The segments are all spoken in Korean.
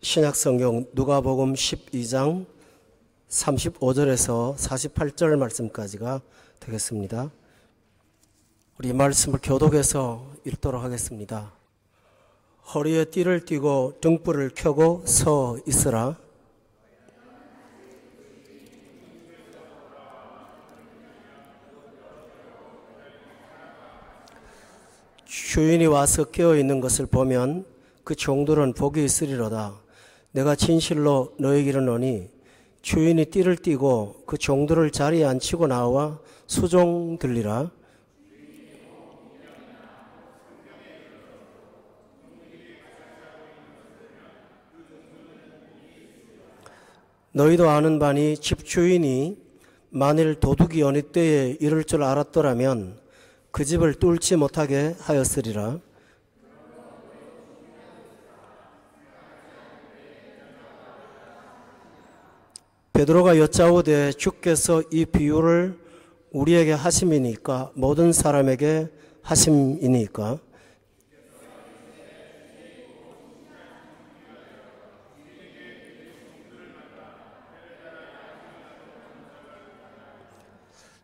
신약성경 누가복음 12장 35절에서 48절 말씀까지가 되겠습니다. 우리 말씀을 교독해서 읽도록 하겠습니다. 허리에 띠를 띠고 등불을 켜고 서 있으라. 주인이 와서 깨어 있는 것을 보면 그 종들은 복이 있으리로다. 내가 진실로 너에게 이르노니 주인이 띠를 띠고 그 종들을 자리에 앉히고 나와 수종 들리라. 너희도 아는 바니 집주인이 만일 도둑이 어느 때에 이를 줄 알았더라면 그 집을 뚫지 못하게 하였으리라. 베드로가 여짜오되 주께서 이 비유를 우리에게 하심이니까 모든 사람에게 하심이니까.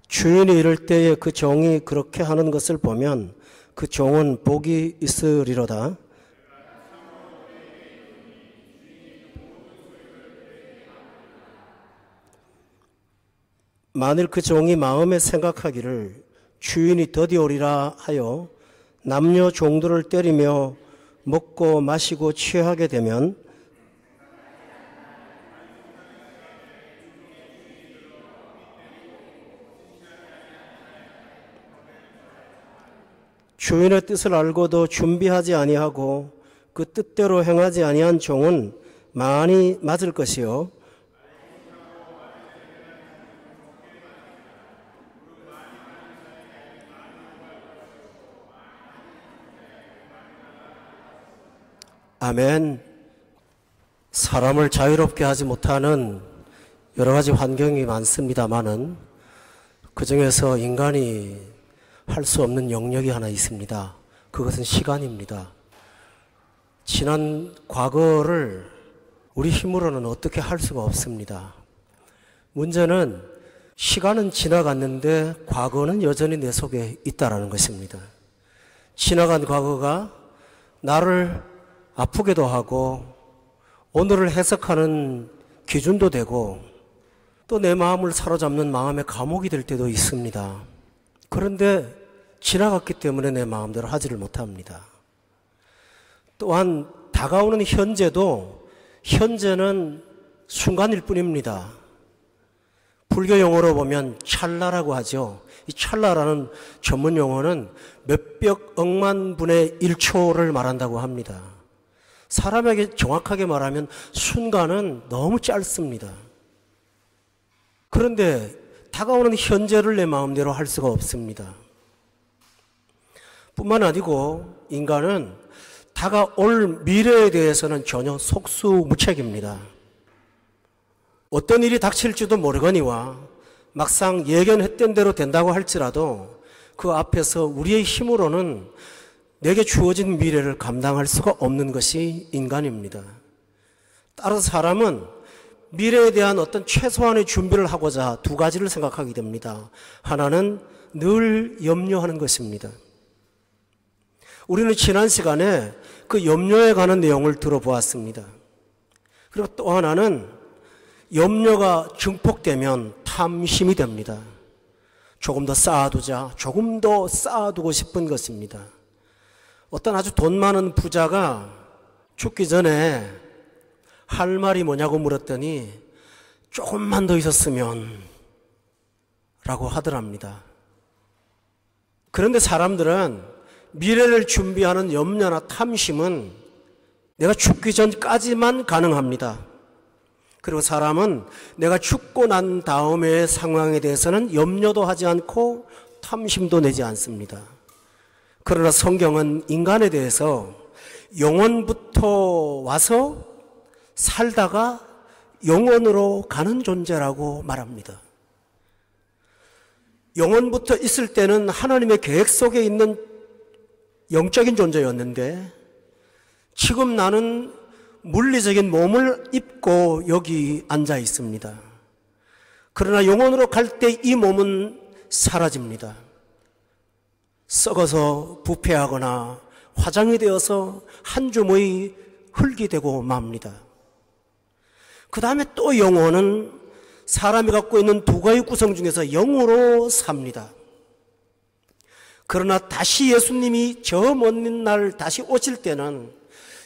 주인이 이럴 때에 그 종이 그렇게 하는 것을 보면 그 종은 복이 있으리로다. 만일 그 종이 마음에 생각하기를 주인이 더디 오리라 하여 남녀 종들을 때리며 먹고 마시고 취하게 되면 주인의 뜻을 알고도 준비하지 아니하고 그 뜻대로 행하지 아니한 종은 많이 맞을 것이요 아멘. 사람을 자유롭게 하지 못하는 여러 가지 환경이 많습니다만은 그 중에서 인간이 할 수 없는 영역이 하나 있습니다. 그것은 시간입니다. 지난 과거를 우리 힘으로는 어떻게 할 수가 없습니다. 문제는 시간은 지나갔는데 과거는 여전히 내 속에 있다라는 것입니다. 지나간 과거가 나를 아프게도 하고 오늘을 해석하는 기준도 되고 또 내 마음을 사로잡는 마음의 감옥이 될 때도 있습니다. 그런데 지나갔기 때문에 내 마음대로 하지를 못합니다. 또한 다가오는 현재도 현재는 순간일 뿐입니다. 불교 용어로 보면 찰나라고 하죠. 이 찰나라는 전문 용어는 몇백 억만 분의 1초를 말한다고 합니다. 사람에게 정확하게 말하면 순간은 너무 짧습니다. 그런데 다가오는 현재를 내 마음대로 할 수가 없습니다. 뿐만 아니고 인간은 다가올 미래에 대해서는 전혀 속수무책입니다. 어떤 일이 닥칠지도 모르거니와 막상 예견했던 대로 된다고 할지라도 그 앞에서 우리의 힘으로는 내게 주어진 미래를 감당할 수가 없는 것이 인간입니다. 따라서 사람은 미래에 대한 어떤 최소한의 준비를 하고자 두 가지를 생각하게 됩니다. 하나는 늘 염려하는 것입니다. 우리는 지난 시간에 그 염려에 관한 내용을 들어보았습니다. 그리고 또 하나는 염려가 증폭되면 탐심이 됩니다. 조금 더 쌓아두자, 조금 더 쌓아두고 싶은 것입니다. 어떤 아주 돈 많은 부자가 죽기 전에 할 말이 뭐냐고 물었더니 조금만 더 있었으면 라고 하더랍니다. 그런데 사람들은 미래를 준비하는 염려나 탐심은 내가 죽기 전까지만 가능합니다. 그리고 사람은 내가 죽고 난 다음의 상황에 대해서는 염려도 하지 않고 탐심도 내지 않습니다. 그러나 성경은 인간에 대해서 영원부터 와서 살다가 영원으로 가는 존재라고 말합니다. 영원부터 있을 때는 하나님의 계획 속에 있는 영적인 존재였는데 지금 나는 물리적인 몸을 입고 여기 앉아 있습니다. 그러나 영혼으로 갈 때 이 몸은 사라집니다. 썩어서 부패하거나 화장이 되어서 한 줌의 흙이 되고 맙니다. 그 다음에 또 영혼은 사람이 갖고 있는 두 가지 구성 중에서 영으로 삽니다. 그러나 다시 예수님이 저 먼 날 다시 오실 때는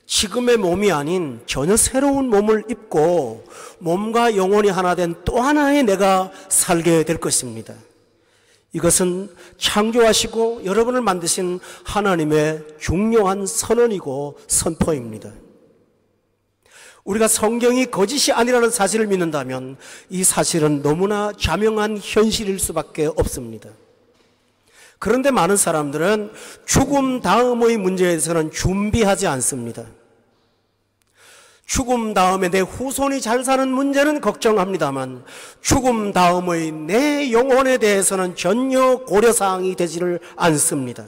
지금의 몸이 아닌 전혀 새로운 몸을 입고 몸과 영혼이 하나 된 또 하나의 내가 살게 될 것입니다. 이것은 창조하시고 여러분을 만드신 하나님의 중요한 선언이고 선포입니다. 우리가 성경이 거짓이 아니라는 사실을 믿는다면 이 사실은 너무나 자명한 현실일 수밖에 없습니다. 그런데 많은 사람들은 죽음 다음의 문제에 대해서는 준비하지 않습니다. 죽음 다음에 내 후손이 잘 사는 문제는 걱정합니다만 죽음 다음의 내 영혼에 대해서는 전혀 고려사항이 되지를 않습니다.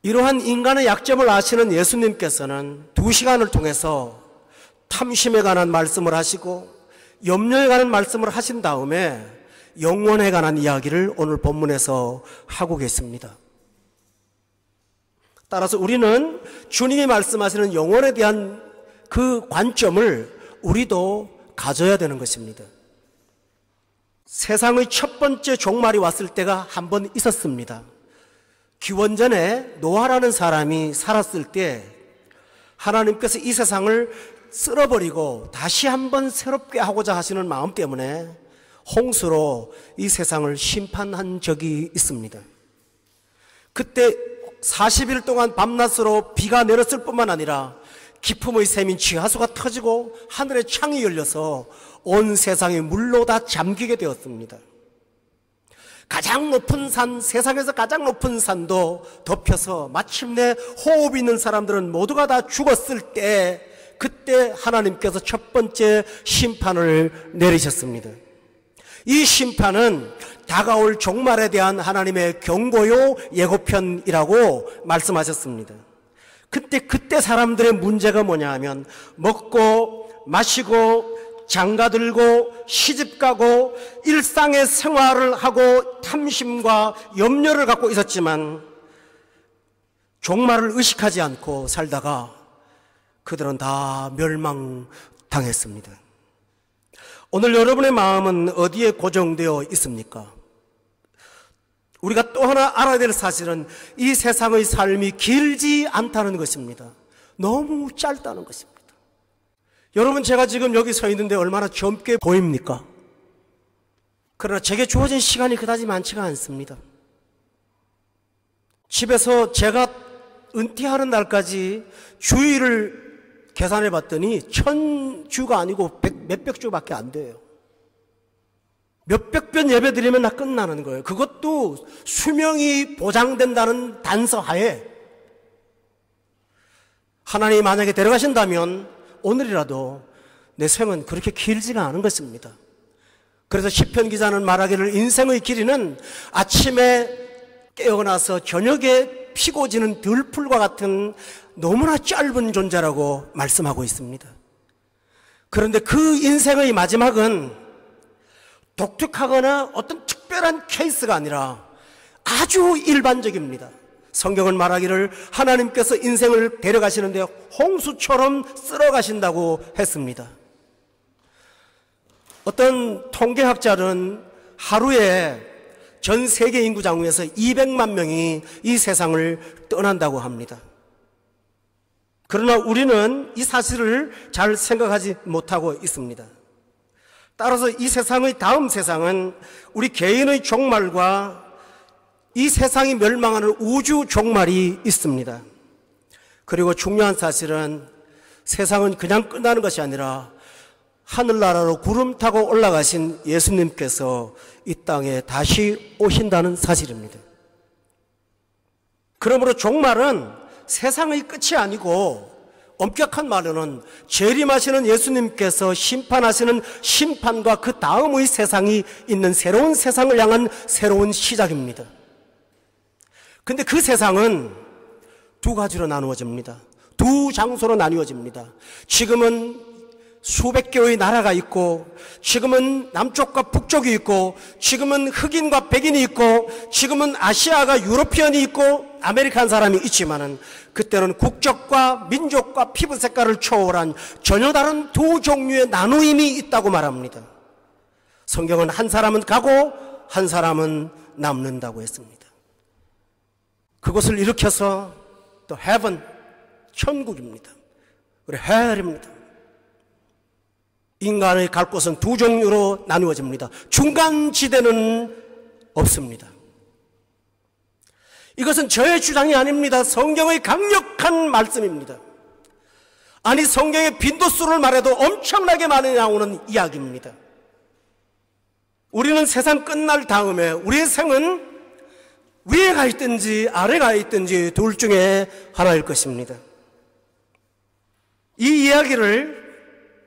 이러한 인간의 약점을 아시는 예수님께서는 2시간을 통해서 탐심에 관한 말씀을 하시고 염려에 관한 말씀을 하신 다음에 영혼에 관한 이야기를 오늘 본문에서 하고 계십니다. 따라서 우리는 주님이 말씀하시는 영혼에 대한 그 관점을 우리도 가져야 되는 것입니다. 세상의 첫 번째 종말이 왔을 때가 한 번 있었습니다. 기원전에 노아라는 사람이 살았을 때 하나님께서 이 세상을 쓸어버리고 다시 한번 새롭게 하고자 하시는 마음 때문에 홍수로 이 세상을 심판한 적이 있습니다. 그때 40일 동안 밤낮으로 비가 내렸을 뿐만 아니라 기품의 샘인 지하수가 터지고 하늘의 창이 열려서 온 세상이 물로 다 잠기게 되었습니다. 가장 높은 산, 세상에서 가장 높은 산도 덮여서 마침내 호흡 있는 사람들은 모두가 다 죽었을 때 그때 하나님께서 첫 번째 심판을 내리셨습니다. 이 심판은 다가올 종말에 대한 하나님의 경고요 예고편이라고 말씀하셨습니다. 그때 사람들의 문제가 뭐냐 하면 먹고 마시고 장가들고 시집가고 일상의 생활을 하고 탐심과 염려를 갖고 있었지만 종말을 의식하지 않고 살다가 그들은 다 멸망당했습니다. 오늘 여러분의 마음은 어디에 고정되어 있습니까? 우리가 또 하나 알아야 될 사실은 이 세상의 삶이 길지 않다는 것입니다. 너무 짧다는 것입니다. 여러분, 제가 지금 여기 서 있는데 얼마나 젊게 보입니까? 그러나 제게 주어진 시간이 그다지 많지가 않습니다. 집에서 제가 은퇴하는 날까지 주일을 계산해 봤더니 1000주가 아니고 몇백 주밖에 안 돼요. 몇백 번 예배 드리면 다 끝나는 거예요. 그것도 수명이 보장된다는 단서하에 하나님이 만약에 데려가신다면 오늘이라도 내 생은 그렇게 길지가 않은 것입니다. 그래서 시편 기자는 말하기를 인생의 길이는 아침에 깨어나서 저녁에 피고 지는 들풀과 같은 너무나 짧은 존재라고 말씀하고 있습니다. 그런데 그 인생의 마지막은 독특하거나 어떤 특별한 케이스가 아니라 아주 일반적입니다. 성경은 말하기를 하나님께서 인생을 데려가시는데 홍수처럼 쓸어가신다고 했습니다. 어떤 통계학자는 하루에 전 세계 인구 중에서 200만 명이 이 세상을 떠난다고 합니다. 그러나 우리는 이 사실을 잘 생각하지 못하고 있습니다. 따라서 이 세상의 다음 세상은 우리 개인의 종말과 이 세상이 멸망하는 우주 종말이 있습니다. 그리고 중요한 사실은 세상은 그냥 끝나는 것이 아니라 하늘나라로 구름 타고 올라가신 예수님께서 이 땅에 다시 오신다는 사실입니다. 그러므로 종말은 세상의 끝이 아니고 엄격한 말로는 재림하시는 예수님께서 심판하시는 심판과 그 다음의 세상이 있는 새로운 세상을 향한 새로운 시작입니다. 근데 그 세상은 두 가지로 나누어집니다. 두 장소로 나뉘어집니다. 지금은 수백 개의 나라가 있고, 지금은 남쪽과 북쪽이 있고, 지금은 흑인과 백인이 있고, 지금은 아시아가 유러피언이 있고 아메리칸 사람이 있지만은, 그때는 국적과 민족과 피부 색깔을 초월한 전혀 다른 두 종류의 나누임이 있다고 말합니다. 성경은 한 사람은 가고 한 사람은 남는다고 했습니다. 그것을 일으켜서 또 heaven, 천국입니다. 그리고 hell입니다. 인간의 갈 곳은 두 종류로 나누어집니다. 중간 지대는 없습니다. 이것은 저의 주장이 아닙니다. 성경의 강력한 말씀입니다. 아니, 성경의 빈도수를 말해도 엄청나게 많이 나오는 이야기입니다. 우리는 세상 끝날 다음에 우리의 생은 위에 가 있든지 아래에 가 있든지 둘 중에 하나일 것입니다. 이 이야기를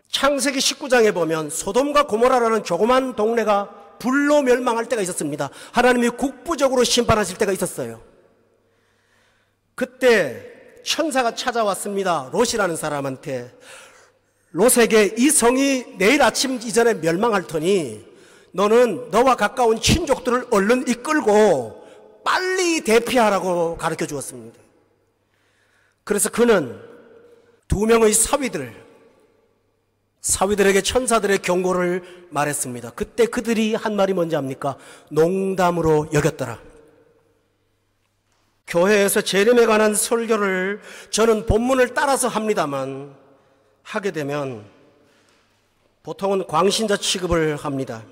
창세기 19장에 보면 소돔과 고모라라는 조그만 동네가 불로 멸망할 때가 있었습니다. 하나님이 국부적으로 심판하실 때가 있었어요. 그때 천사가 찾아왔습니다. 롯이라는 사람한테, 롯에게 이 성이 내일 아침 이전에 멸망할 터니 너는 너와 가까운 친족들을 얼른 이끌고 빨리 대피하라고 가르쳐 주었습니다. 그래서 그는 두 명의 사위들에게 천사들의 경고를 말했습니다. 그때 그들이 한 말이 뭔지 압니까? 농담으로 여겼더라. 교회에서 재림에 관한 설교를 저는 본문을 따라서 합니다만, 하게 되면 보통은 광신자 취급을 합니다.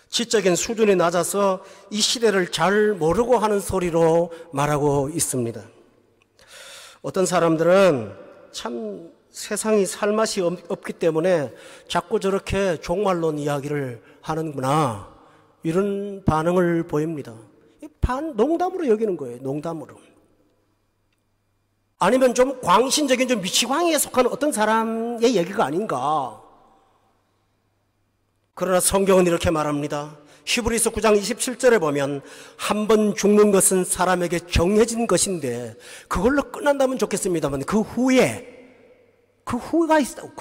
지적인 수준이 낮아서 이 시대를 잘 모르고 하는 소리로 말하고 있습니다. 어떤 사람들은 참 세상이 살맛이 없기 때문에 자꾸 저렇게 종말론 이야기를 하는구나, 이런 반응을 보입니다. 농담으로 여기는 거예요. 농담으로. 아니면 좀 광신적인, 좀 미치광이에 속한 어떤 사람의 얘기가 아닌가. 그러나 성경은 이렇게 말합니다. 히브리서 9장 27절에 보면 한 번 죽는 것은 사람에게 정해진 것인데 그걸로 끝난다면 좋겠습니다만 그 후가 있다고.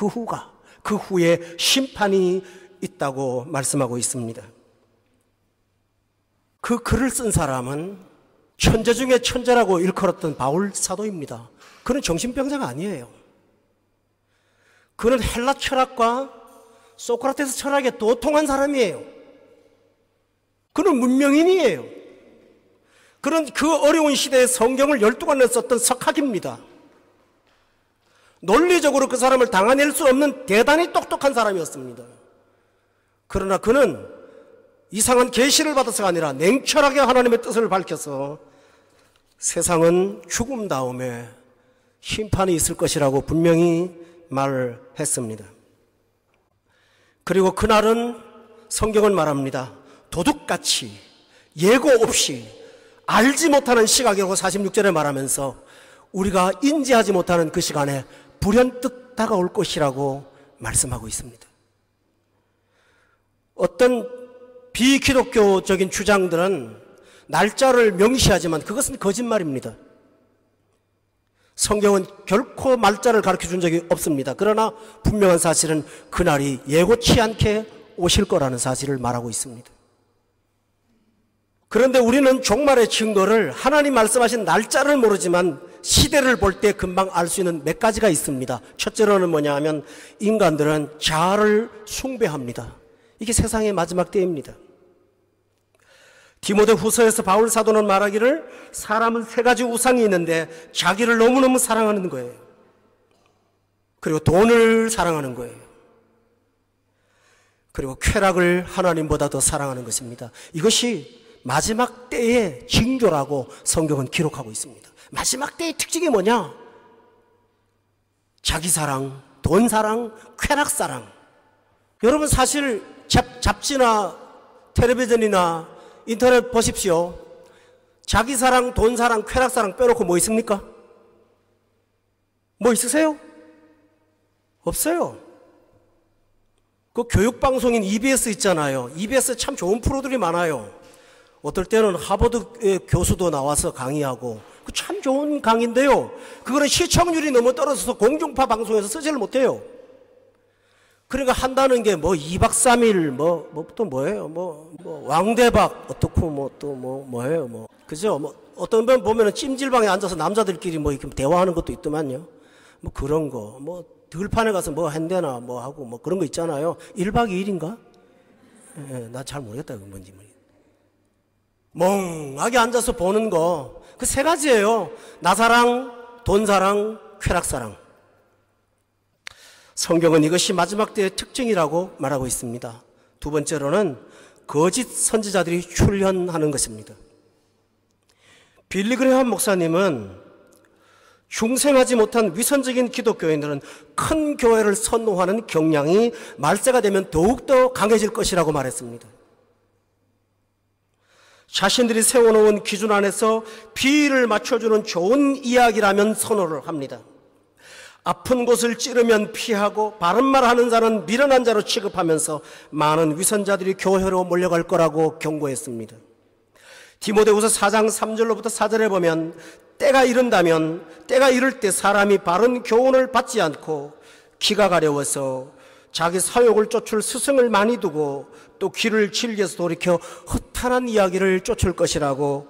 그 후에 심판이 있다고 말씀하고 있습니다. 그 글을 쓴 사람은 천재 중에 천재라고 일컬었던 바울 사도입니다. 그는 정신병자가 아니에요. 그는 헬라 철학과 소크라테스 철학에 도통한 사람이에요. 그는 문명인이에요. 그는 그 어려운 시대에 성경을 12권을 썼던 석학입니다. 논리적으로 그 사람을 당해낼 수 없는 대단히 똑똑한 사람이었습니다. 그러나 그는 이상한 계시를 받아서가 아니라 냉철하게 하나님의 뜻을 밝혀서 세상은 죽음 다음에 심판이 있을 것이라고 분명히 말을 했습니다. 그리고 그날은 성경은 말합니다. 도둑같이 예고 없이 알지 못하는 시각이라고 46절에 말하면서 우리가 인지하지 못하는 그 시간에 불현듯 다가올 것이라고 말씀하고 있습니다. 어떤 비기독교적인 주장들은 날짜를 명시하지만 그것은 거짓말입니다. 성경은 결코 날짜를 가르쳐 준 적이 없습니다. 그러나 분명한 사실은 그날이 예고치 않게 오실 거라는 사실을 말하고 있습니다. 그런데 우리는 종말의 증거를 하나님 말씀하신 날짜를 모르지만 시대를 볼 때 금방 알 수 있는 몇 가지가 있습니다. 첫째로는 뭐냐 하면 인간들은 자아를 숭배합니다. 이게 세상의 마지막 때입니다. 디모데 후서에서 바울 사도는 말하기를 사람은 세 가지 우상이 있는데 자기를 너무너무 사랑하는 거예요. 그리고 돈을 사랑하는 거예요. 그리고 쾌락을 하나님보다 더 사랑하는 것입니다. 이것이 마지막 때의 징조라고 성경은 기록하고 있습니다. 마지막 때의 특징이 뭐냐? 자기 사랑, 돈 사랑, 쾌락 사랑. 여러분 사실 잡지나 텔레비전이나 인터넷 보십시오. 자기 사랑, 돈 사랑, 쾌락 사랑 빼놓고 뭐 있습니까? 뭐 있으세요? 없어요. 그 교육방송인 EBS 있잖아요. EBS 참 좋은 프로들이 많아요. 어떨 때는 하버드 교수도 나와서 강의하고 그 참 좋은 강의인데요. 그거는 시청률이 너무 떨어져서 공중파 방송에서 쓰지를 못해요. 그러니까 한다는 게 뭐 2박 3일 또 뭐예요? 왕대박 어떻고 뭐예요? 그죠? 어떤 분 보면은 찜질방에 앉아서 남자들끼리 이렇게 대화하는 것도 있더만요. 그런 거. 들판에 가서 한대나 하고 그런 거 있잖아요. 1박 2일인가? 예, 나 잘 모르겠다. 그건 뭔지. 멍하게 앉아서 보는 거. 그 세 가지예요. 나사랑, 돈사랑, 쾌락사랑. 성경은 이것이 마지막 때의 특징이라고 말하고 있습니다. 두 번째로는 거짓 선지자들이 출현하는 것입니다. 빌리 그레이엄 목사님은 중생하지 못한 위선적인 기독교인들은 큰 교회를 선호하는 경향이 말세가 되면 더욱더 강해질 것이라고 말했습니다. 자신들이 세워놓은 기준 안에서 비위를 맞춰주는 좋은 이야기라면 선호를 합니다. 아픈 곳을 찌르면 피하고 바른 말 하는 자는 미련한 자로 취급하면서 많은 위선자들이 교회로 몰려갈 거라고 경고했습니다. 디모데후서 4장 3절로부터 4절에 보면 때가 이를 때 사람이 바른 교훈을 받지 않고 기가 가려워서 자기 사욕을 쫓을 스승을 많이 두고 또 귀를 즐겨서 돌이켜 허탄한 이야기를 쫓을 것이라고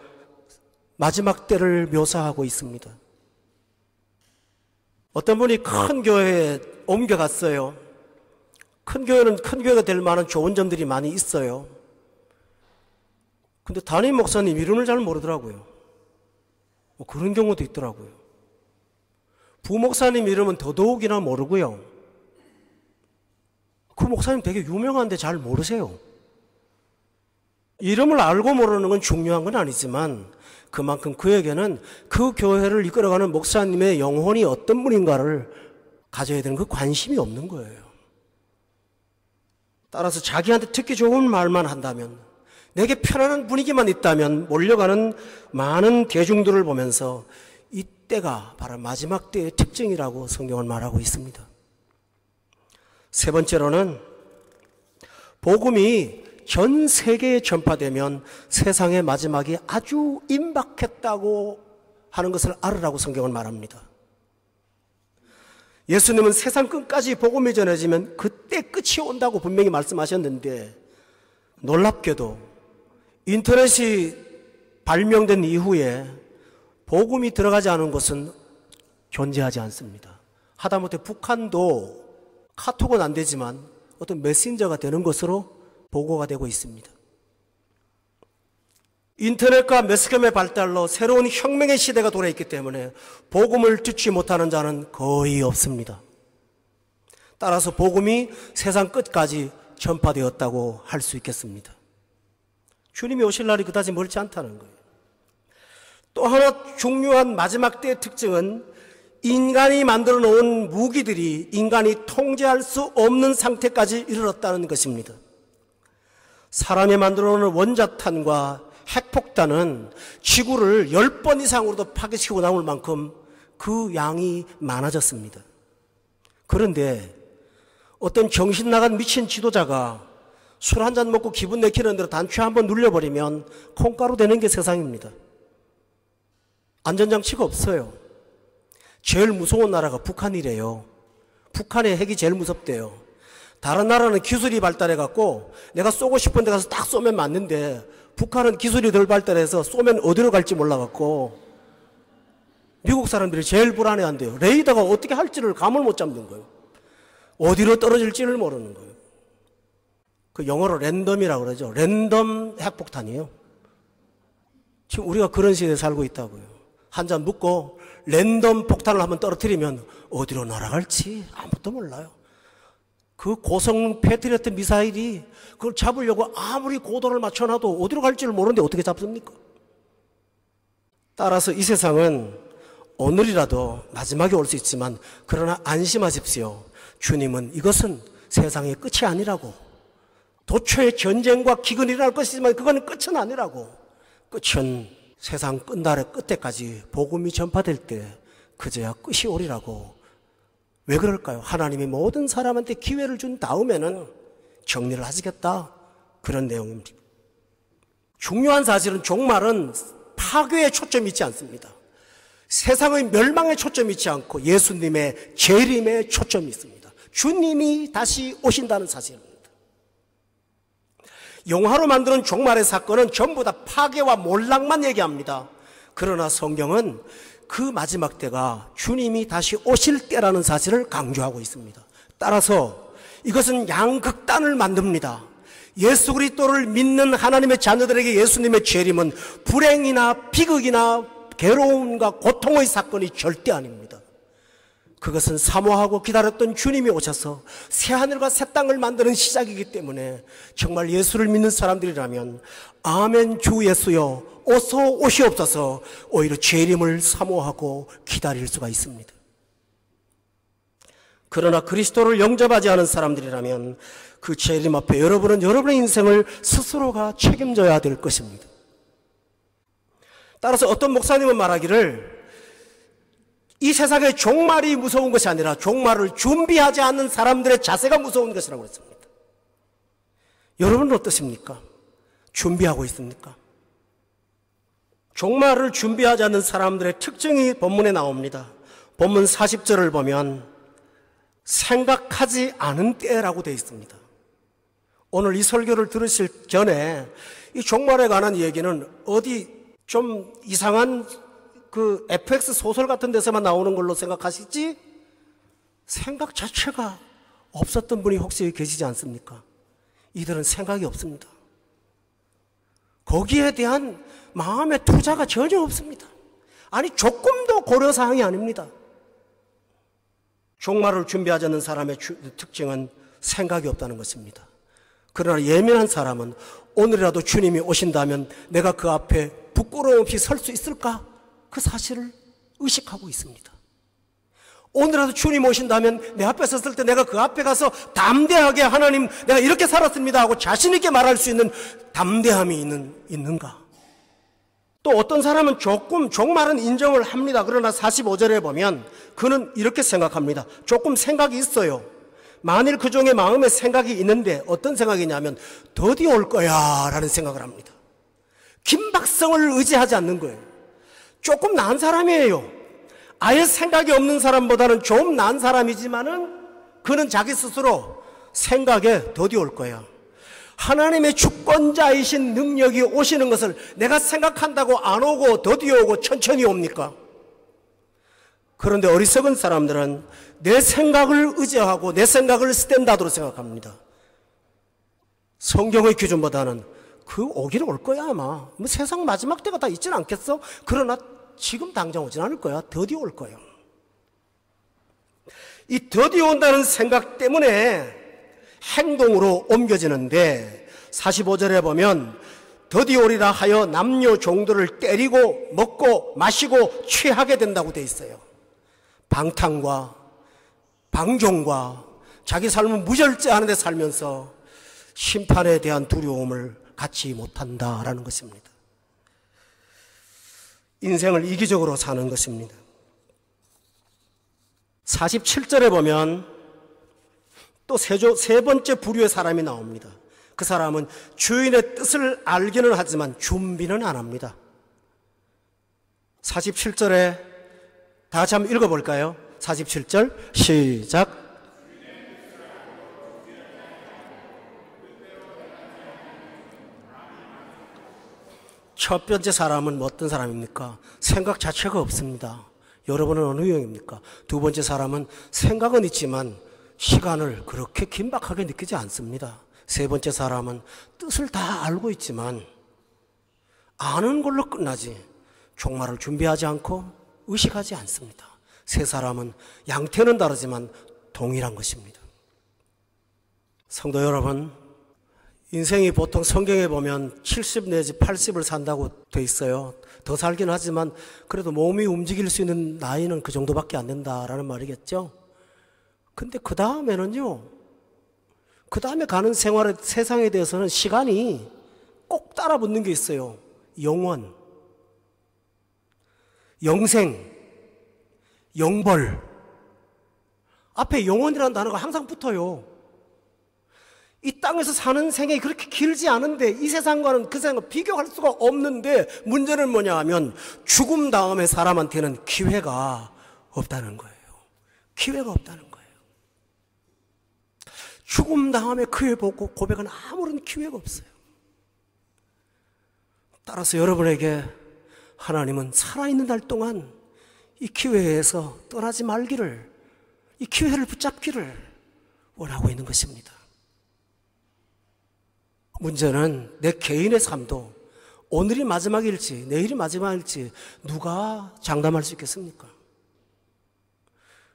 마지막 때를 묘사하고 있습니다. 어떤 분이 큰 교회에 옮겨갔어요. 큰 교회는 큰 교회가 될 만한 좋은 점들이 많이 있어요. 근데 담임 목사님 이름을 잘 모르더라고요. 그런 경우도 있더라고요. 부목사님 이름은 더더욱이나 모르고요. 그 목사님 되게 유명한데 잘 모르세요. 이름을 알고 모르는 건 중요한 건 아니지만 그만큼 그에게는 그 교회를 이끌어가는 목사님의 영혼이 어떤 분인가를 가져야 되는 그 관심이 없는 거예요. 따라서 자기한테 듣기 좋은 말만 한다면, 내게 편안한 분위기만 있다면 몰려가는 많은 대중들을 보면서 이때가 바로 마지막 때의 특징이라고 성경은 말하고 있습니다. 세 번째로는 복음이 전 세계에 전파되면 세상의 마지막이 아주 임박했다고 하는 것을 알으라고 성경은 말합니다. 예수님은 세상 끝까지 복음이 전해지면 그때 끝이 온다고 분명히 말씀하셨는데, 놀랍게도 인터넷이 발명된 이후에 복음이 들어가지 않은 곳은 존재하지 않습니다. 하다못해 북한도 카톡은 안 되지만 어떤 메신저가 되는 것으로 보고가 되고 있습니다. 인터넷과 매스컴의 발달로 새로운 혁명의 시대가 돌아있기 때문에 복음을 듣지 못하는 자는 거의 없습니다. 따라서 복음이 세상 끝까지 전파되었다고 할 수 있겠습니다. 주님이 오실 날이 그다지 멀지 않다는 거예요. 또 하나 중요한 마지막 때의 특징은 인간이 만들어 놓은 무기들이 인간이 통제할 수 없는 상태까지 이르렀다는 것입니다. 사람이 만들어 놓은 원자탄과 핵폭탄은 지구를 10번 이상으로도 파괴시키고 남을 만큼 그 양이 많아졌습니다. 그런데 어떤 정신 나간 미친 지도자가 술 한잔 먹고 기분 내키는 대로 단추 한번 눌려버리면 콩가루 되는 게 세상입니다. 안전장치가 없어요. 제일 무서운 나라가 북한이래요. 북한의 핵이 제일 무섭대요. 다른 나라는 기술이 발달해갖고 내가 쏘고 싶은 데 가서 딱 쏘면 맞는데, 북한은 기술이 덜 발달해서 쏘면 어디로 갈지 몰라갖고 미국 사람들이 제일 불안해한대요. 레이더가 어떻게 할지를 감을 못 잡는 거예요. 어디로 떨어질지를 모르는 거예요. 그 영어로 랜덤이라고 그러죠. 랜덤 핵폭탄이에요. 지금 우리가 그런 시대에 살고 있다고요. 한 잔 묻고 랜덤 폭탄을 한번 떨어뜨리면 어디로 날아갈지 아무도 몰라요. 그 고성 패트리어트 미사일이 그걸 잡으려고 아무리 고도를 맞춰놔도 어디로 갈지를 모르는데 어떻게 잡습니까? 따라서 이 세상은 오늘이라도 마지막이 올 수 있지만, 그러나 안심하십시오. 주님은 이것은 세상의 끝이 아니라고. 도처에 전쟁과 기근이 일어날 것이지만 그거는 끝은 아니라고. 끝은 세상 끝날의 끝에까지 복음이 전파될 때 그제야 끝이 오리라고. 왜 그럴까요? 하나님이 모든 사람한테 기회를 준 다음에는 정리를 하시겠다, 그런 내용입니다. 중요한 사실은 종말은 파괴에 초점이 있지 않습니다. 세상의 멸망에 초점이 있지 않고 예수님의 재림에 초점이 있습니다. 주님이 다시 오신다는 사실입니다. 영화로 만드는 종말의 사건은 전부 다 파괴와 몰락만 얘기합니다. 그러나 성경은 그 마지막 때가 주님이 다시 오실 때라는 사실을 강조하고 있습니다. 따라서 이것은 양극단을 만듭니다. 예수 그리스도를 믿는 하나님의 자녀들에게 예수님의 재림은 불행이나 비극이나 괴로움과 고통의 사건이 절대 아닙니다. 그것은 사모하고 기다렸던 주님이 오셔서 새하늘과 새 땅을 만드는 시작이기 때문에 정말 예수를 믿는 사람들이라면 아멘 주 예수여 어서 오시옵소서 오히려 재림을 사모하고 기다릴 수가 있습니다. 그러나 그리스도를 영접하지 않은 사람들이라면 그 재림 앞에 여러분은 여러분의 인생을 스스로가 책임져야 될 것입니다. 따라서 어떤 목사님은 말하기를 이 세상의 종말이 무서운 것이 아니라 종말을 준비하지 않는 사람들의 자세가 무서운 것이라고 했습니다. 여러분은 어떠십니까? 준비하고 있습니까? 종말을 준비하지 않는 사람들의 특징이 본문에 나옵니다. 본문 40절을 보면 생각하지 않은 때라고 되어 있습니다. 오늘 이 설교를 들으실 전에 이 종말에 관한 얘기는 어디 좀 이상한 그 FX 소설 같은 데서만 나오는 걸로 생각하시지 생각 자체가 없었던 분이 혹시 계시지 않습니까? 이들은 생각이 없습니다. 거기에 대한 마음의 투자가 전혀 없습니다. 아니 조금도 고려사항이 아닙니다. 종말을 준비하지 않는 사람의 특징은 생각이 없다는 것입니다. 그러나 예민한 사람은 오늘이라도 주님이 오신다면 내가 그 앞에 부끄러움 없이 설 수 있을까? 그 사실을 의식하고 있습니다. 오늘이라도 주님 오신다면 내 앞에 섰을 때 내가 그 앞에 가서 담대하게 하나님 내가 이렇게 살았습니다 하고 자신 있게 말할 수 있는 담대함이 있는가? 또 어떤 사람은 조금 종말은 인정을 합니다. 그러나 45절에 보면 그는 이렇게 생각합니다. 조금 생각이 있어요. 만일 그 종의 마음에 생각이 있는데 어떤 생각이냐면 더디 올 거야 라는 생각을 합니다. 긴박성을 의지하지 않는 거예요. 조금 나은 사람이에요. 아예 생각이 없는 사람보다는 좀 나은 사람이지만은 그는 자기 스스로 생각에 더디 올 거야. 하나님의 주권자이신 능력이 오시는 것을 내가 생각한다고 안 오고 더디 오고 천천히 옵니까? 그런데 어리석은 사람들은 내 생각을 의지하고 내 생각을 스탠다드로 생각합니다. 성경의 기준보다는 그 오기를 올 거야 아마. 뭐 세상 마지막 때가 다 있지는 않겠어? 그러나 지금 당장 오진 않을 거야. 더디 올 거야. 이 더디 온다는 생각 때문에 행동으로 옮겨지는데 45절에 보면 더디 오리라 하여 남녀 종들을 때리고 먹고 마시고 취하게 된다고 돼 있어요. 방탕과 방종과 자기 삶을 무절제하는 데 살면서 심판에 대한 두려움을 갖지 못한다라는 것입니다. 인생을 이기적으로 사는 것입니다. 47절에 보면 또 세 번째 부류의 사람이 나옵니다. 그 사람은 주인의 뜻을 알기는 하지만 준비는 안 합니다. 47절에 다 같이 한번 읽어볼까요? 47절 시작. 첫 번째 사람은 어떤 사람입니까? 생각 자체가 없습니다. 여러분은 어느 유형입니까? 두 번째 사람은 생각은 있지만 시간을 그렇게 긴박하게 느끼지 않습니다. 세 번째 사람은 뜻을 다 알고 있지만 아는 걸로 끝나지 종말을 준비하지 않고 의식하지 않습니다. 세 사람은 양태는 다르지만 동일한 것입니다. 성도 여러분, 인생이 보통 성경에 보면 70 내지 80을 산다고 돼 있어요. 더 살긴 하지만 그래도 몸이 움직일 수 있는 나이는 그 정도밖에 안 된다라는 말이겠죠. 근데 그 다음에는요, 그 다음에 가는 생활의 세상에 대해서는 시간이 꼭 따라 붙는 게 있어요. 영원, 영생, 영벌. 앞에 영원이라는 단어가 항상 붙어요. 이 땅에서 사는 생이 그렇게 길지 않은데 이 세상과는 그 세상과 비교할 수가 없는데 문제는 뭐냐 하면 죽음 다음에 사람한테는 기회가 없다는 거예요. 기회가 없다는 거예요. 죽음 다음에 그의 고백은 아무런 기회가 없어요. 따라서 여러분에게 하나님은 살아있는 날 동안 이 기회에서 떠나지 말기를, 이 기회를 붙잡기를 원하고 있는 것입니다. 문제는 내 개인의 삶도 오늘이 마지막일지 내일이 마지막일지 누가 장담할 수 있겠습니까?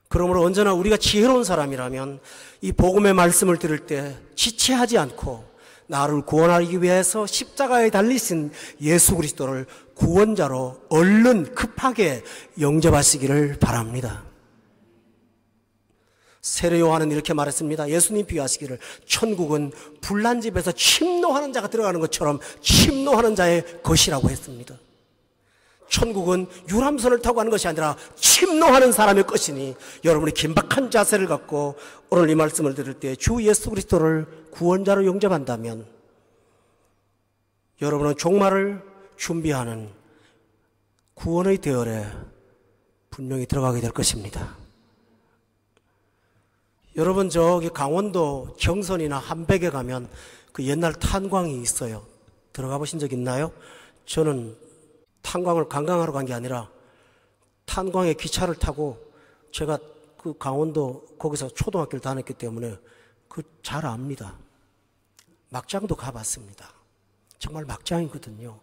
그러므로 언제나 우리가 지혜로운 사람이라면 이 복음의 말씀을 들을 때 지체하지 않고 나를 구원하기 위해서 십자가에 달리신 예수 그리스도를 구원자로 얼른 급하게 영접하시기를 바랍니다. 세례 요한은 이렇게 말했습니다. 예수님 비유하시기를 천국은 불난 집에서 침노하는 자가 들어가는 것처럼 침노하는 자의 것이라고 했습니다. 천국은 유람선을 타고 가는 것이 아니라 침노하는 사람의 것이니 여러분이 긴박한 자세를 갖고 오늘 이 말씀을 들을 때 주 예수 그리스도를 구원자로 영접한다면 여러분은 종말을 준비하는 구원의 대열에 분명히 들어가게 될 것입니다. 여러분 저기 강원도 경선이나 함백에 가면 그 옛날 탄광이 있어요. 들어가 보신 적 있나요? 저는 탄광을 관광하러 간 게 아니라 탄광에 기차를 타고 제가 그 강원도 거기서 초등학교를 다녔기 때문에 그 잘 압니다. 막장도 가봤습니다. 정말 막장이거든요.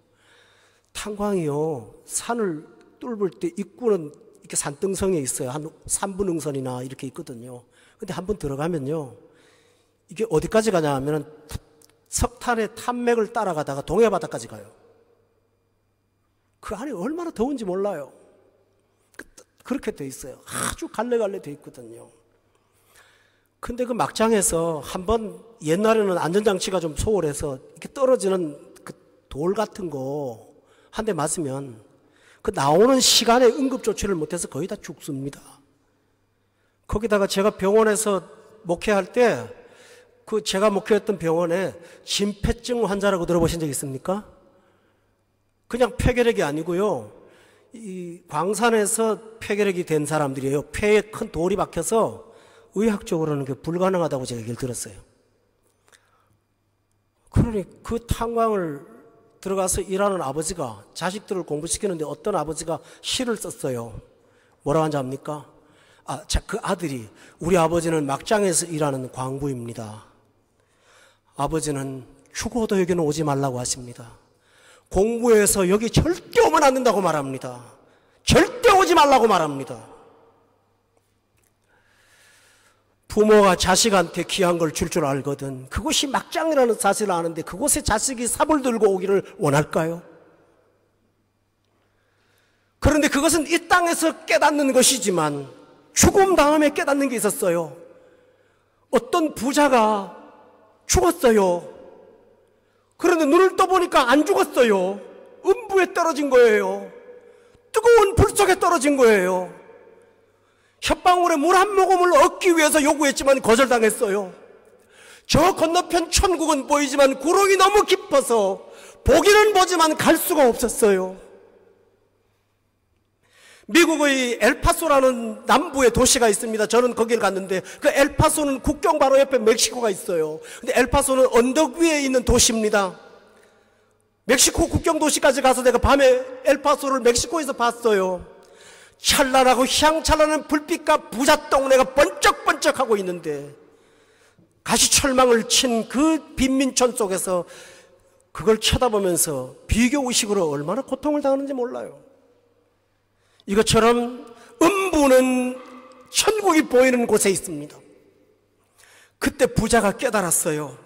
탄광이요, 산을 뚫을 때 입구는 이렇게 산등성에 있어요. 한 3분 응선이나 이렇게 있거든요. 근데 한번 들어가면요, 이게 어디까지 가냐 하면은 석탄의 탄맥을 따라가다가 동해바다까지 가요. 그 안이 얼마나 더운지 몰라요. 그렇게 돼 있어요. 아주 갈래갈래 돼 있거든요. 근데 그 막장에서 한번 옛날에는 안전장치가 좀 소홀해서 이렇게 떨어지는 그 돌 같은 거 한 대 맞으면 그 나오는 시간에 응급조치를 못해서 거의 다 죽습니다. 거기다가 제가 병원에서 목회할 때 그 제가 목회했던 병원에 심폐증 환자라고 들어보신 적 있습니까? 그냥 폐결핵이 아니고요, 이 광산에서 폐결핵이 된 사람들이에요. 폐에 큰 돌이 박혀서 의학적으로는 그게 불가능하다고 제가 얘기를 들었어요. 그러니 그 탄광을 들어가서 일하는 아버지가 자식들을 공부시키는데 어떤 아버지가 시를 썼어요. 뭐라고 하는지 압니까? 그 아들이, 우리 아버지는 막장에서 일하는 광부입니다. 아버지는 죽어도 여기는 오지 말라고 하십니다. 공부해서 여기 절대 오면 안 된다고 말합니다. 절대 오지 말라고 말합니다. 부모가 자식한테 귀한 걸 줄 알거든 그곳이 막장이라는 사실을 아는데 그곳에 자식이 삽을 들고 오기를 원할까요? 그런데 그것은 이 땅에서 깨닫는 것이지만 죽음 다음에 깨닫는 게 있었어요. 어떤 부자가 죽었어요. 그런데 눈을 떠보니까 안 죽었어요. 음부에 떨어진 거예요. 뜨거운 불 속에 떨어진 거예요. 혓방울에 물 한 모금을 얻기 위해서 요구했지만 거절당했어요. 저 건너편 천국은 보이지만 구름이 너무 깊어서 보기는 보지만 갈 수가 없었어요. 미국의 엘파소라는 남부의 도시가 있습니다. 저는 거길 갔는데 그 엘파소는 국경 바로 옆에 멕시코가 있어요. 근데 엘파소는 언덕 위에 있는 도시입니다. 멕시코 국경 도시까지 가서 내가 밤에 엘파소를 멕시코에서 봤어요. 찬란하고 향찬란한 불빛과 부자 동네가 번쩍번쩍하고 있는데 가시철망을 친 그 빈민촌 속에서 그걸 쳐다보면서 비교의식으로 얼마나 고통을 당하는지 몰라요. 이것처럼 음부는 천국이 보이는 곳에 있습니다. 그때 부자가 깨달았어요.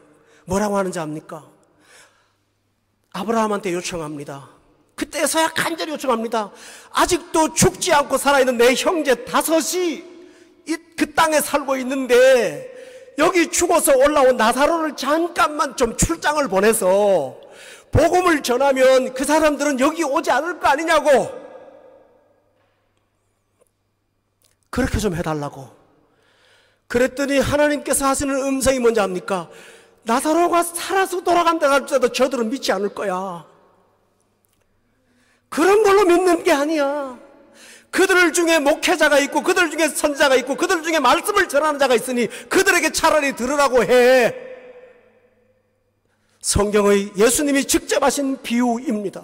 뭐라고 하는지 압니까? 아브라함한테 요청합니다. 그때서야 간절히 요청합니다. 아직도 죽지 않고 살아있는 내 형제 5이 그 땅에 살고 있는데 여기 죽어서 올라온 나사로를 잠깐만 좀 출장을 보내서 복음을 전하면 그 사람들은 여기 오지 않을 거 아니냐고, 그렇게 좀 해달라고. 그랬더니 하나님께서 하시는 음성이 뭔지 압니까? 나사로가 살아서 돌아간다 할지라도 저들은 믿지 않을 거야. 그런 걸로 믿는 게 아니야. 그들 중에 목회자가 있고 그들 중에 선자가 있고 그들 중에 말씀을 전하는 자가 있으니 그들에게 차라리 들으라고 해. 성경의 예수님이 직접 하신 비유입니다.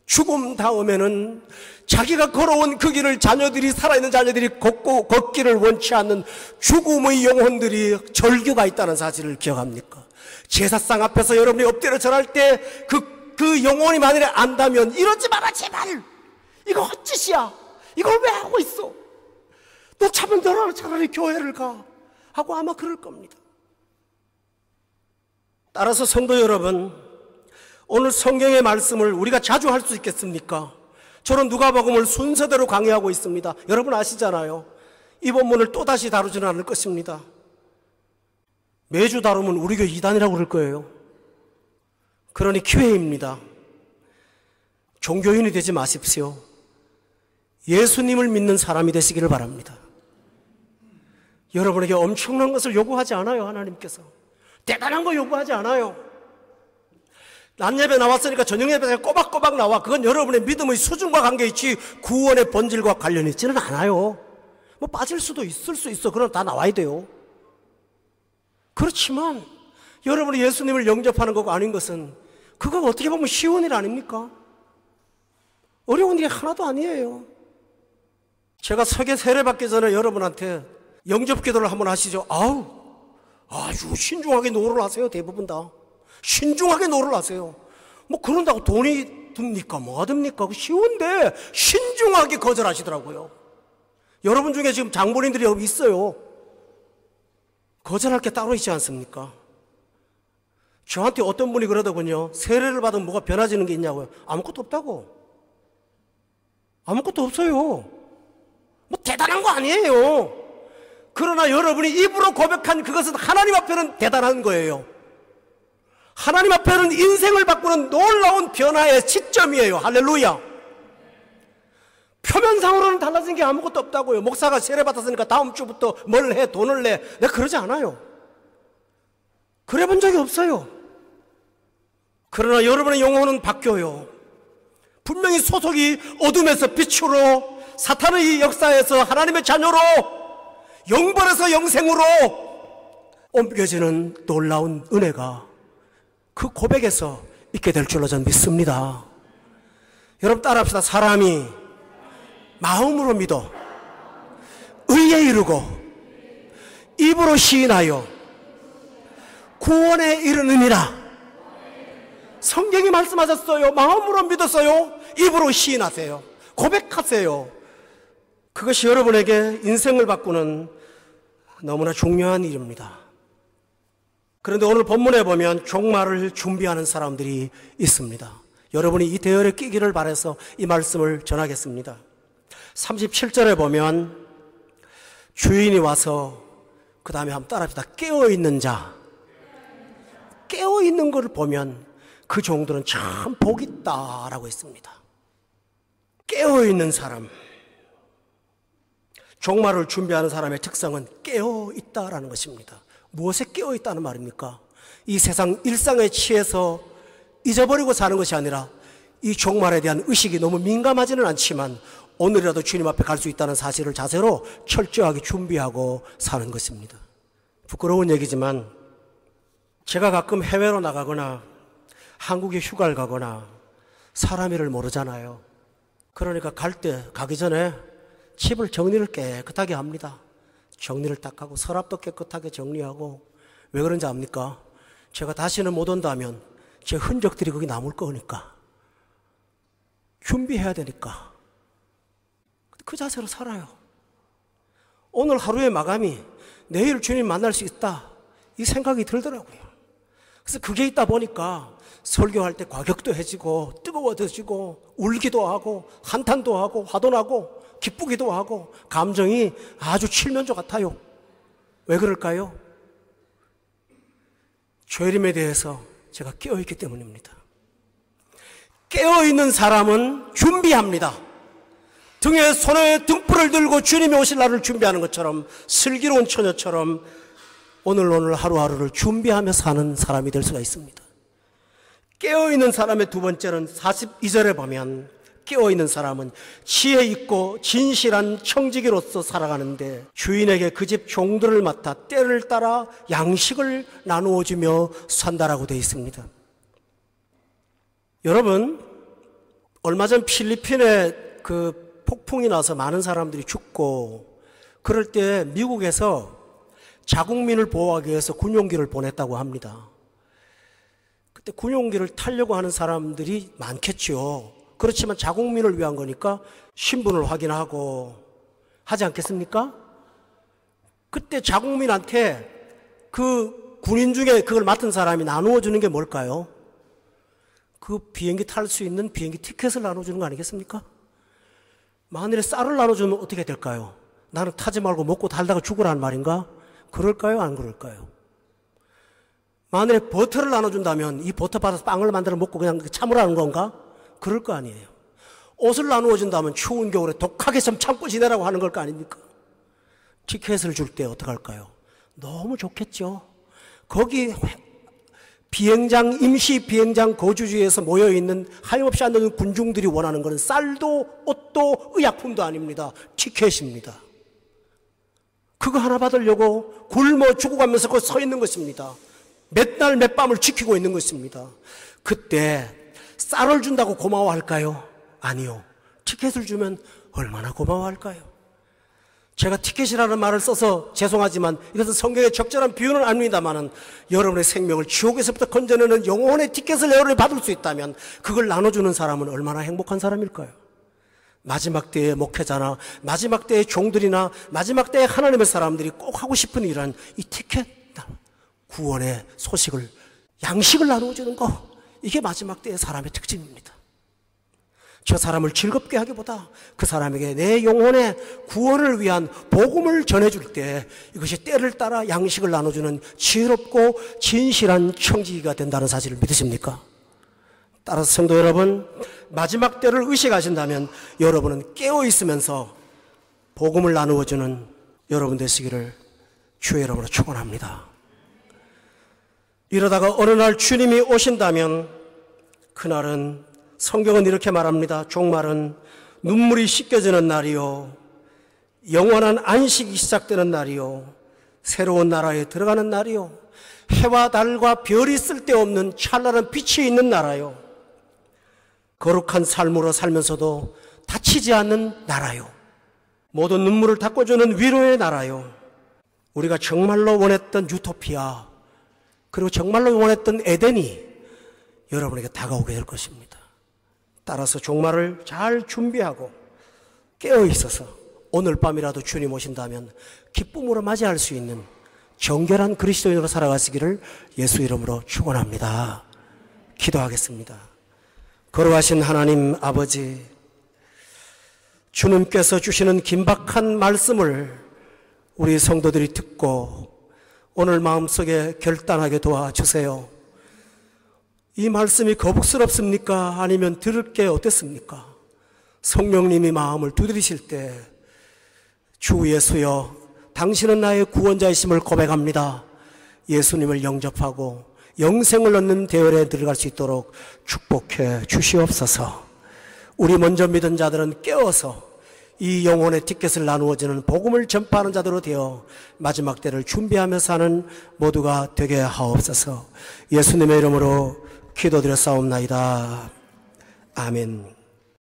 죽음 다음에는 자기가 걸어온 그 길을 자녀들이, 살아있는 자녀들이 걷기를 원치 않는 죽음의 영혼들이 절규가 있다는 사실을 기억합니까? 제사상 앞에서 여러분이 엎드려 절할 때 그 영혼이 만일에 안다면 이러지 마라 제발. 이거 헛짓이야. 이걸 왜 하고 있어? 너 차면 너라 차라리 교회를 가 하고 아마 그럴 겁니다. 따라서 성도 여러분, 오늘 성경의 말씀을 우리가 자주 할 수 있겠습니까? 저는 누가복음을 순서대로 강의하고 있습니다. 여러분 아시잖아요. 이 본문을 또다시 다루지는 않을 것입니다. 매주 다루면 우리 교회 이단이라고 그럴 거예요. 그러니 기회입니다. 종교인이 되지 마십시오. 예수님을 믿는 사람이 되시기를 바랍니다. 여러분에게 엄청난 것을 요구하지 않아요. 하나님께서 대단한 거 요구하지 않아요. 낮예배 나왔으니까 저녁예배에 꼬박꼬박 나와. 그건 여러분의 믿음의 수준과 관계있지 구원의 본질과 관련이 있지는 않아요. 뭐 빠질 수도 있을 수 있어. 그럼 다 나와야 돼요. 그렇지만 여러분이 예수님을 영접하는 거고 아닌 것은 그거 어떻게 보면 쉬운 일 아닙니까? 어려운 일이 하나도 아니에요. 제가 설계 세례받기 전에 여러분한테 영접 기도를 한번 하시죠. 아주 신중하게 노를 하세요. 대부분 다 신중하게 노를 하세요. 뭐 그런다고 돈이 듭니까? 뭐가 듭니까? 쉬운데 신중하게 거절하시더라고요. 여러분 중에 지금 장본인들이 여기 있어요. 거절할 게 따로 있지 않습니까? 저한테 어떤 분이 그러더군요. 세례를 받으면 뭐가 변화지는 게 있냐고요. 아무것도 없다고. 아무것도 없어요. 뭐 대단한 거 아니에요. 그러나 여러분이 입으로 고백한 그것은 하나님 앞에는 대단한 거예요. 하나님 앞에는 인생을 바꾸는 놀라운 변화의 시점이에요. 할렐루야. 표면상으로는 달라진 게 아무것도 없다고요. 목사가 세례 받았으니까 다음 주부터 뭘 해, 돈을 내. 내가 그러지 않아요. 그래 본 적이 없어요. 그러나 여러분의 영혼은 바뀌어요. 분명히 소속이 어둠에서 빛으로, 사탄의 역사에서 하나님의 자녀로, 영벌에서 영생으로 옮겨지는 놀라운 은혜가 그 고백에서 있게 될 줄로 저는 믿습니다. 여러분 따라합시다. 사람이 마음으로 믿어 의에 이르고 입으로 시인하여 구원에 이르느니라. 성경이 말씀하셨어요. 마음으로 믿었어요. 입으로 시인하세요. 고백하세요. 그것이 여러분에게 인생을 바꾸는 너무나 중요한 일입니다. 그런데 오늘 본문에 보면 종말을 준비하는 사람들이 있습니다. 여러분이 이 대열에 끼기를 바라서 이 말씀을 전하겠습니다. 37절에 보면 주인이 와서 그 다음에 한번 따라합시다. 깨어있는 자. 깨어있는 것을 보면 그 종들은 참 복 있다라고 했습니다. 깨어있는 사람. 종말을 준비하는 사람의 특성은 깨어있다라는 것입니다. 무엇에 깨어있다는 말입니까? 이 세상 일상에 취해서 잊어버리고 사는 것이 아니라 이 종말에 대한 의식이 너무 민감하지는 않지만 오늘이라도 주님 앞에 갈 수 있다는 사실을 자세로 철저하게 준비하고 사는 것입니다. 부끄러운 얘기지만 제가 가끔 해외로 나가거나 한국에 휴가를 가거나 사람 일을 모르잖아요. 그러니까 가기 전에 집을 정리를 깨끗하게 합니다. 정리를 딱 하고 서랍도 깨끗하게 정리하고. 왜 그런지 압니까? 제가 다시는 못 온다면 제 흔적들이 거기 남을 거니까. 준비해야 되니까. 그 자세로 살아요. 오늘 하루의 마감이 내일 주님 만날 수 있다, 이 생각이 들더라고요. 그래서 그게 있다 보니까 설교할 때 과격도 해지고 뜨거워지고 울기도 하고 한탄도 하고 화도 나고 기쁘기도 하고 감정이 아주 칠면조 같아요. 왜 그럴까요? 죄림에 대해서 제가 깨어있기 때문입니다. 깨어있는 사람은 준비합니다. 등에 손에 등불을 들고 주님이 오실 날을 준비하는 것처럼, 슬기로운 처녀처럼 오늘 하루하루를 준비하며 사는 사람이 될 수가 있습니다. 깨어있는 사람의 두 번째는 42절에 보면 깨어있는 사람은 지혜 있고 진실한 청지기로서 살아가는데 주인에게 그 집 종들을 맡아 때를 따라 양식을 나누어주며 산다라고 되어 있습니다. 여러분, 얼마 전 필리핀에 그 폭풍이 나서 많은 사람들이 죽고 그럴 때 미국에서 자국민을 보호하기 위해서 군용기를 보냈다고 합니다. 그때 군용기를 타려고 하는 사람들이 많겠죠. 그렇지만 자국민을 위한 거니까 신분을 확인하고 하지 않겠습니까? 그때 자국민한테 그 군인 중에 그걸 맡은 사람이 나누어 주는 게 뭘까요? 그 비행기 탈 수 있는 비행기 티켓을 나눠주는 거 아니겠습니까? 만일에 쌀을 나눠주면 어떻게 될까요? 나는 타지 말고 먹고 달다가 죽으라는 말인가? 그럴까요? 안 그럴까요? 만일에 버터를 나눠준다면 이 버터 받아서 빵을 만들어 먹고 그냥 참으라는 건가? 그럴 거 아니에요. 옷을 나누어 준다면 추운 겨울에 독하게 좀 참고 지내라고 하는 걸 거 아닙니까? 티켓을 줄 때 어떡할까요? 너무 좋겠죠. 거기 비행장, 임시 비행장 거주지에서 모여있는 하염없이 앉는 군중들이 원하는 것은 쌀도 옷도 의약품도 아닙니다. 티켓입니다. 그거 하나 받으려고 굶어 죽어가면서 거기 서 있는 것입니다. 몇 날 몇 밤을 지키고 있는 것입니다. 그때 쌀을 준다고 고마워할까요? 아니요. 티켓을 주면 얼마나 고마워할까요? 제가 티켓이라는 말을 써서 죄송하지만 이것은 성경의 적절한 비유는 아닙니다만은 여러분의 생명을 지옥에서부터 건져내는 영혼의 티켓을 여러분이 받을 수 있다면 그걸 나눠주는 사람은 얼마나 행복한 사람일까요? 마지막 때의 목회자나 마지막 때의 종들이나 마지막 때의 하나님의 사람들이 꼭 하고 싶은 일은 이 티켓, 구원의 소식을, 양식을 나누어주는 거, 이게 마지막 때의 사람의 특징입니다. 저 사람을 즐겁게 하기보다 그 사람에게 내 영혼의 구원을 위한 복음을 전해줄 때 이것이 때를 따라 양식을 나눠주는 지혜롭고 진실한 청지기가 된다는 사실을 믿으십니까? 따라서 성도 여러분, 마지막 때를 의식하신다면 여러분은 깨어있으면서 복음을 나누어주는 여러분 되시기를 주의 이름으로 축원합니다. 이러다가 어느 날 주님이 오신다면 그날은 성경은 이렇게 말합니다. 종말은 눈물이 씻겨지는 날이요, 영원한 안식이 시작되는 날이요, 새로운 나라에 들어가는 날이요, 해와 달과 별이 쓸데없는 찬란한 빛이 있는 나라요, 거룩한 삶으로 살면서도 다치지 않는 나라요, 모든 눈물을 닦아주는 위로의 나라요, 우리가 정말로 원했던 유토피아, 그리고 정말로 원했던 에덴이 여러분에게 다가오게 될 것입니다. 따라서 종말을 잘 준비하고 깨어 있어서 오늘 밤이라도 주님 오신다면 기쁨으로 맞이할 수 있는 정결한 그리스도인으로 살아가시기를 예수 이름으로 축원합니다. 기도하겠습니다. 거룩하신 하나님 아버지, 주님께서 주시는 긴박한 말씀을 우리 성도들이 듣고 오늘 마음속에 결단하게 도와주세요. 이 말씀이 거북스럽습니까? 아니면 들을 게 어땠습니까? 성령님이 마음을 두드리실 때 주 예수여, 당신은 나의 구원자이심을 고백합니다. 예수님을 영접하고 영생을 얻는 대열에 들어갈 수 있도록 축복해 주시옵소서. 우리 먼저 믿은 자들은 깨어서 이 영혼의 티켓을 나누어지는 복음을 전파하는 자들로 되어 마지막 때를 준비하며 사는 모두가 되게 하옵소서. 예수님의 이름으로 기도드렸사옵나이다. 아멘.